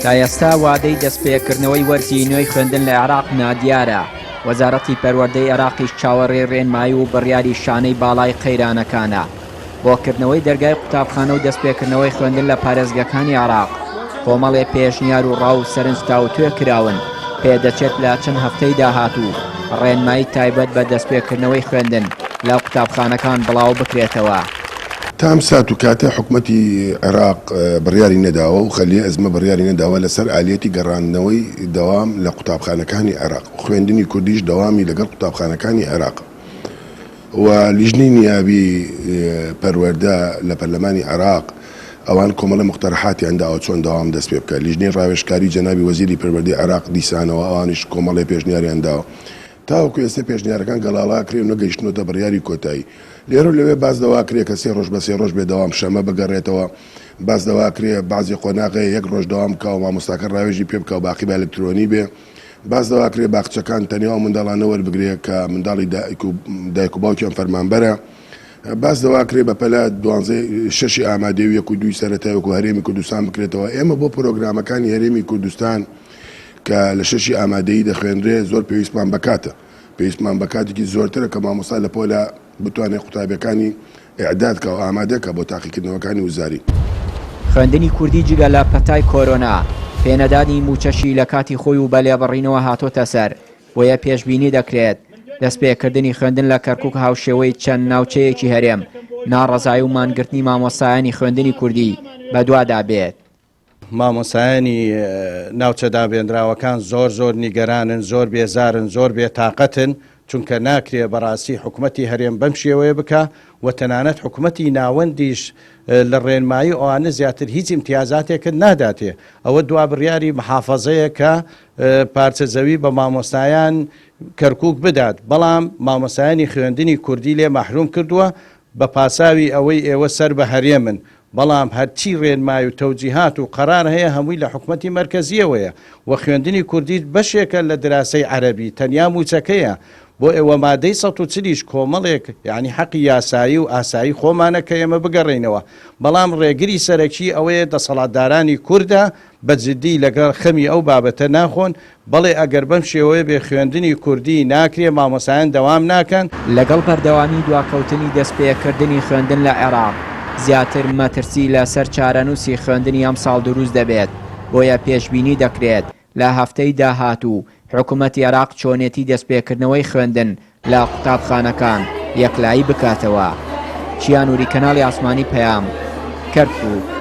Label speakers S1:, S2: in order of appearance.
S1: تا ئێستا وادەی دەستپێکردنەوەی وەرزی نوێی خوێندن لە عێراق نادیارە. وەزارەتی پەروەردەی عێراقیش چاوەڕێی ڕێنمایی و بڕیاری شانەی باڵای قەیرانەکانە بۆکردنەوەی دەرگای قوتابخانە و دەستپێکردنەوەی خوێندن لە پارێزگەکانی عێراق. کۆمەڵێ پێشنیار و ڕاو سەرنج تاوتوێ کراون پێدەچێت لە چەند هەفتەی داهاتوو ڕێنمایی تایبەت بە دەستپێکردنەوەی خوێندن لە قوتابخانەکان بڵاو بکرێتەوە.
S2: تام سات و کاتە حکوومەتی عێراق بڕیاری نەداوە و خەلیە ئەزمە بڕیاری نەداوە لەسەر ئالێتی گەڕاندنەوەی دەوام لە قوتابخانەکانی عێراق. خوێندنی کوردیش دەوامی لەگەڵ قوتابخانەکانی عێراق و لیژنەی نیابی پەروەردە لە پەرلەمانی عێراق ئەوان کۆمەڵە مقتەرحاتی ئەنداوە چۆن دەوام دەست پێ بکە. لیژنەی ڕاوێژکاری جەنابی وەزیری پەروەردەی عێراق دیسانەوە ئەوانیش کۆمەڵی پێشنیاری ئەنداوە تاوەکو ئێستا پێشنیارەکان گەڵاڵاکرێ و نەگەیشتنەوە بڕیاری کۆتایی. لێرە لەوێ باز دەواکرێ کە 3 ڕۆژ بە 3 ڕۆژ بێدەوام شەمە بگەڕێتەوە، باز دەواکرێ بازی قۆناغی 1 ڕۆژ دەوام بکە و مامۆستاکە ڕاوێژی پێ بکە و باقی بە ئەلکترۆنی بێ، باز دەواکرێ باخچەکان تەنیا منداڵانە وەربگرێ کە منداڵی دایک و باوکیان فەرمانبەرە، باز دەواکرێ بە پەلە 6 ئامادەی 1 و 2 سەرەتایوەکو هەرێمی کوردستان بکرێتەوە. ئێمە بۆ پرۆگرامەکانی هەرێمی کوردستان کە لە 6 ئامادەیی دەخوێنرێ زۆر پێویستمان بکاتە، پێویستمان بەکاتێکی زۆرترە کە مامۆستا لە پۆلە بتوانێت قوتابیەکانی ئیعدادکە و ئامادەکە بۆ تاقیکردنەوەکانی وزاری.
S1: خوێندنی کوردی جگە لە پەتای کۆرۆنا پێنەدانی موچەشی لە کاتی خۆی و بە لێبڕینەوە هاتۆتە سەر، بۆیە پێشبینی دەکرێت دەستپێکردنی خوێندن لە کەرکووک هاوشێوەی چەند ناوچەیەکی هەرێم ناڕەزایی و مانگرتنی مامۆستایانی خوێندنی کوردی بەدوادا بێت.
S3: مامۆسایانی ناوچە دابێنراوەکان زۆر نیگەرانن، زۆر بێزارن، زۆر بێتاقەتن، چونکە ناکرێ بەڕاستی حکوومەتی هەرێم بەم شێوەیە بکە و تەنانەت حکوومەتی ناوەندیش لە ڕێنمایی ئەوانە زیاتر هیچ امتیازاتێکت ناداتێ. ئەوە دوا بڕیاری محافەزەیە کە پارچە زەوی بە مامۆستایان کەرکووک بدات، بەڵام مامۆستایانی خوێندنی کوردی لێ مەحروم کردووە بە پاساوی ئەوەی ئێوە سەر بە هەرێمن، بەڵام هەرچی ڕێنمای و تەوجیهات و قەرار هەیە هەمووی لە حکوومەتی مەرکەزیەوەیە و خوێندنی کوردی بەشێکە لە دراسی عەرەبی تەنیا موچەکەیە. بۆ ئێوە مادەی 140 کۆمەڵێک یعنی حەقی یاسایی و ئاسایی خۆمانە کە ئێمە بگەڕێنەوە، بەڵام ڕێگری سەرەکی ئەوەیە دەسەڵاتدارانی کووردە بەجددی لەگەڵ خەمی ئەو بابەتە ناخۆن، بەڵێ ئەگەر بەم شێوەیە بێ خوێندنی کوردی ناکرێ مامۆسایان دەوام ناکەن.
S1: لەگەڵ بەردەوامی دواکەوتنی دەستپێکردنی خوێندن لە عێراق زیاتر مەترسی لەسەر چارەنووسی خوێندنی ئەم ساڵ دروست دەبێت، بۆیە پێشبینی دەکرێت لە هەفتەی داهاتوو حکوومەتی عێراق چۆنێتی دەستپێکردنەوەی خوێندن لە قوتابخانەکان یەکلایی بکاتەوە. چیانوری کەناڵی ئاسمانی پەیام، کەرکووک.